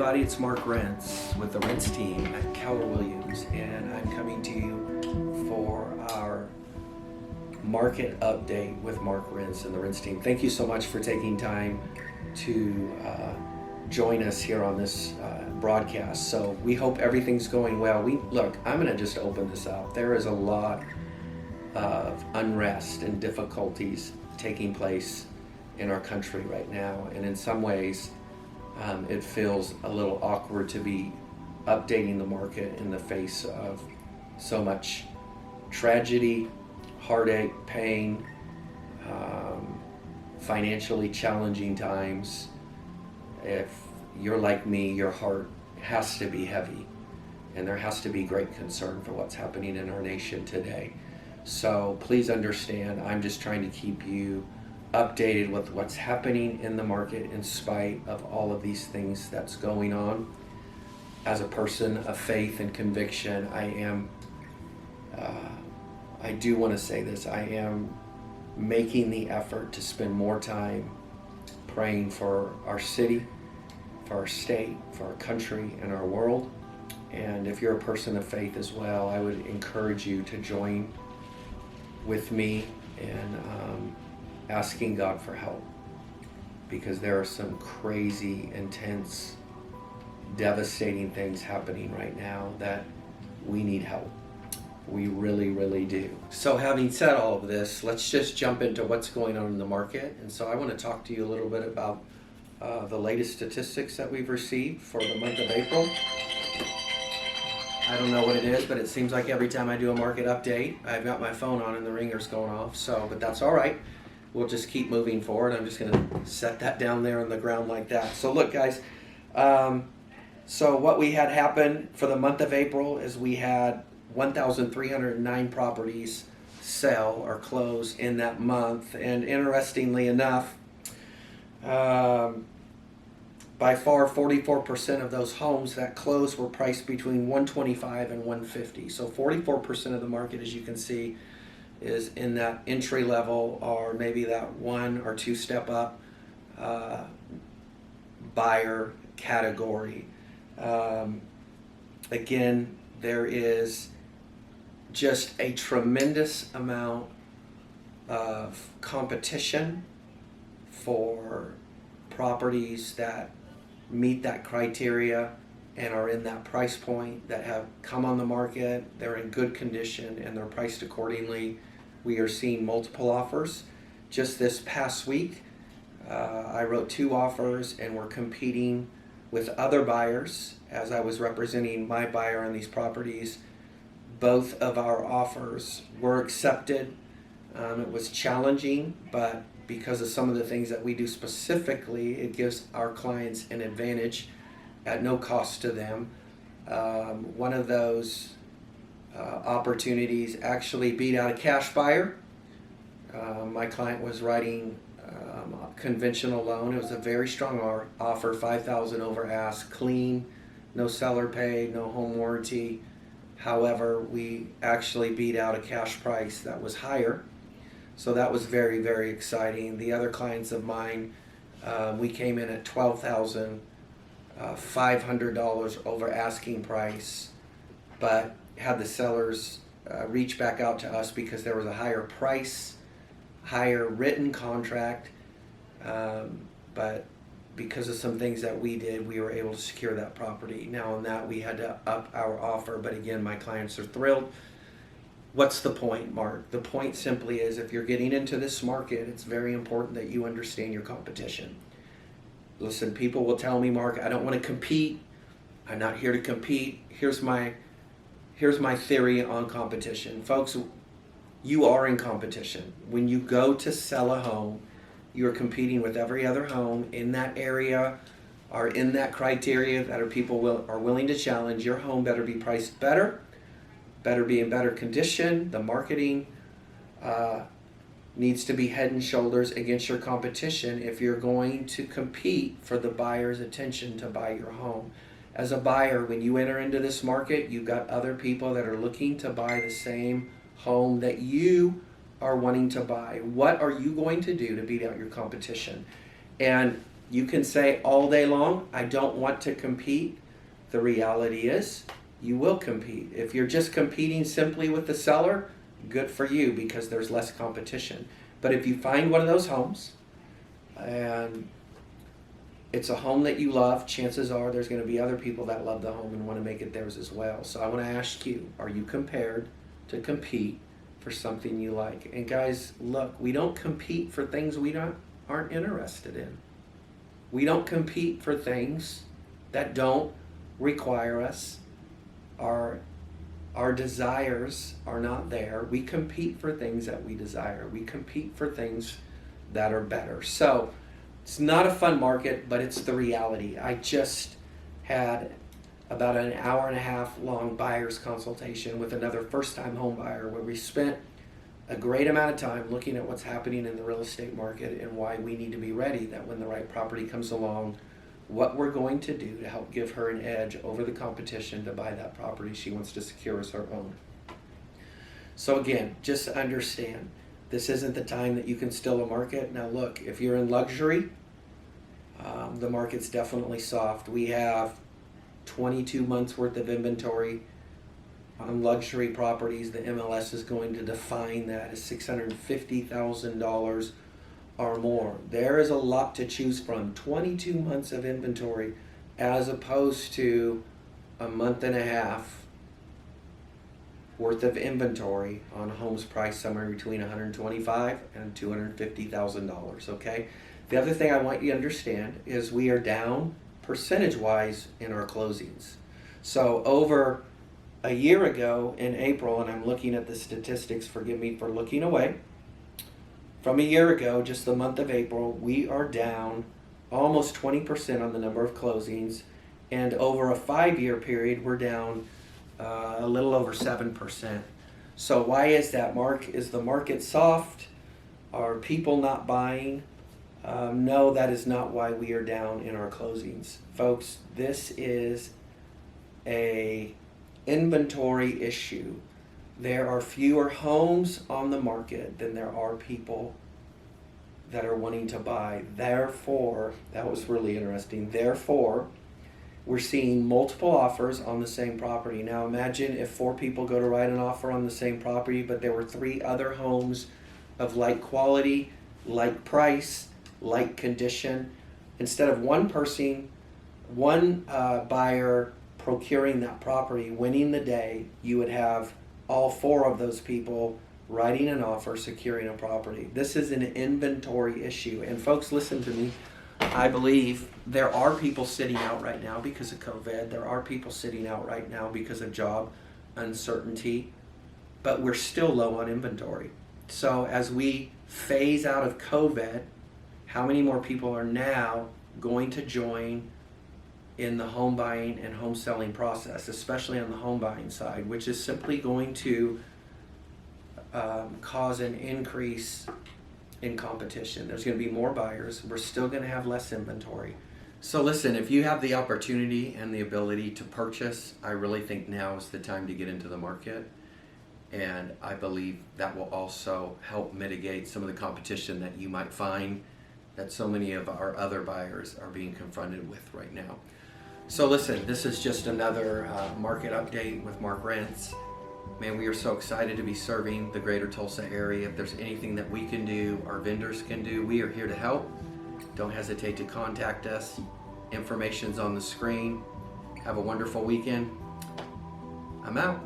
everybody, it's Mark Rentz with the Rentz team at Keller Williams, and I'm coming to you for our market update with Mark Rentz and the Rentz team. Thank you so much for taking time to join us here on this broadcast. So we hope everything's going well. I'm going to just open this up. There is a lot of unrest and difficulties taking place in our country right now, and in some ways it feels a little awkward to be updating the market in the face of so much tragedy, heartache, pain, financially challenging times. If you're like me, your heart has to be heavy, and there has to be great concern for what's happening in our nation today. So please understand, I'm just trying to keep you updated with what's happening in the market in spite of all of these things that's going on. As a person of faith and conviction, I do want to say this, I am making the effort to spend more time praying for our city, for our state, for our country, and our world. And if you're a person of faith as well, I would encourage you to join with me in asking God for help, because there are some crazy, intense, devastating things happening right now that we need help. We really, really do. So having said all of this, let's just jump into what's going on in the market. And so I want to talk to you a little bit about the latest statistics that we've received for the month of April. I don't know what it is, but it seems like every time I do a market update, I've got my phone on and the ringer's going off. But that's all right. We'll just keep moving forward. I'm just going to set that down there on the ground like that. So look, guys, so what we had happen for the month of April is we had 1,309 properties sell or close in that month. And interestingly enough, by far 44% of those homes that closed were priced between $125 and $150. So 44% of the market, as you can see, is in that entry level, or maybe that one or two step up buyer category. Again, there is just a tremendous amount of competition for properties that meet that criteria and are in that price point, that have come on the market, they're in good condition, and they're priced accordingly. We are seeing multiple offers. Just this past week, I wrote 2 offers, and we're competing with other buyers as I was representing my buyer on these properties. Both of our offers were accepted. It was challenging, but because of some of the things that we do specifically, it gives our clients an advantage at no cost to them. One of those opportunities actually beat out a cash buyer. My client was writing a conventional loan. It was a very strong offer, $5,000 over ask, clean, no seller paid, no home warranty. However, we actually beat out a cash price that was higher. So that was very, very exciting. The other clients of mine, we came in at $12,500 over asking price, but had the sellers reach back out to us because there was a higher price, higher written contract, but because of some things that we did, we were able to secure that property. Now on that, we had to up our offer, but again, my clients are thrilled. What's the point, Mark? The point simply is, if you're getting into this market, it's very important that you understand your competition. Listen, people will tell me, Mark, I don't want to compete. I'm not here to compete. Here's my theory on competition. Folks, you are in competition. When you go to sell a home, you're competing with every other home in that area or in that criteria that are willing to challenge. Your home better be priced better be in better condition. The marketing needs to be head and shoulders against your competition if you're going to compete for the buyer's attention to buy your home. As a buyer, when you enter into this market, you've got other people that are looking to buy the same home that you are wanting to buy. What are you going to do to beat out your competition? And You can say all day long, I don't want to compete. The reality is, you will compete. If you're just competing simply with the seller, good for you because there's less competition. But if you find one of those homes and it's a home that you love, chances are there's going to be other people that love the home and want to make it theirs as well. So I want to ask you, are you prepared to compete for something you like? And guys, look, we don't compete for things we aren't interested in. We don't compete for things that don't require us. Our desires are not there. We compete for things that we desire. We compete for things that are better. So it's not a fun market, but it's the reality. I just had about an hour and a half long buyer's consultation with another first-time home buyer where we spent a great amount of time looking at what's happening in the real estate market and why we need to be ready that when the right property comes along, what we're going to do to help give her an edge over the competition to buy that property she wants to secure as her own. So again, just understand, this isn't the time that you can still a market. Now look, if you're in luxury, the market's definitely soft. We have 22 months worth of inventory on luxury properties. The MLS is going to define that as $650,000 or more. There is a lot to choose from. 22 months of inventory as opposed to a month and a half worth of inventory on homes priced somewhere between $125,000 and $250,000, okay? The other thing I want you to understand is we are down percentage-wise in our closings. So over a year ago in April, and I'm looking at the statistics, forgive me for looking away, from a year ago, just the month of April, we are down almost 20% on the number of closings, and over a 5-year period, we're down a little over 7%. So why is that, Mark? Is the market soft? Are people not buying? No, that is not why we are down in our closings. Folks, this is a inventory issue. There are fewer homes on the market than there are people that are wanting to buy. Therefore, that was really interesting. Therefore, we're seeing multiple offers on the same property. Now imagine if 4 people go to write an offer on the same property, but there were 3 other homes of like quality, like price, like condition. Instead of one buyer procuring that property, winning the day, you would have all 4 of those people writing an offer, securing a property. This is an inventory issue. And folks, listen to me. I believe there are people sitting out right now because of COVID. There are people sitting out right now because of job uncertainty, but we're still low on inventory. So as we phase out of COVID, how many more people are now going to join in the home buying and home selling process, especially on the home buying side, which is simply going to cause an increase in competition. There's going to be more buyers. We're still going to have less inventory. So listen, if you have the opportunity and the ability to purchase, I really think now is the time to get into the market. And I believe that will also help mitigate some of the competition that you might find that so many of our other buyers are being confronted with right now. So listen, this is just another market update with Mark Rentz. Man, we are so excited to be serving the greater Tulsa area. If there's anything that we can do, our vendors can do, we are here to help. Don't hesitate to contact us. Information's on the screen. Have a wonderful weekend. I'm out.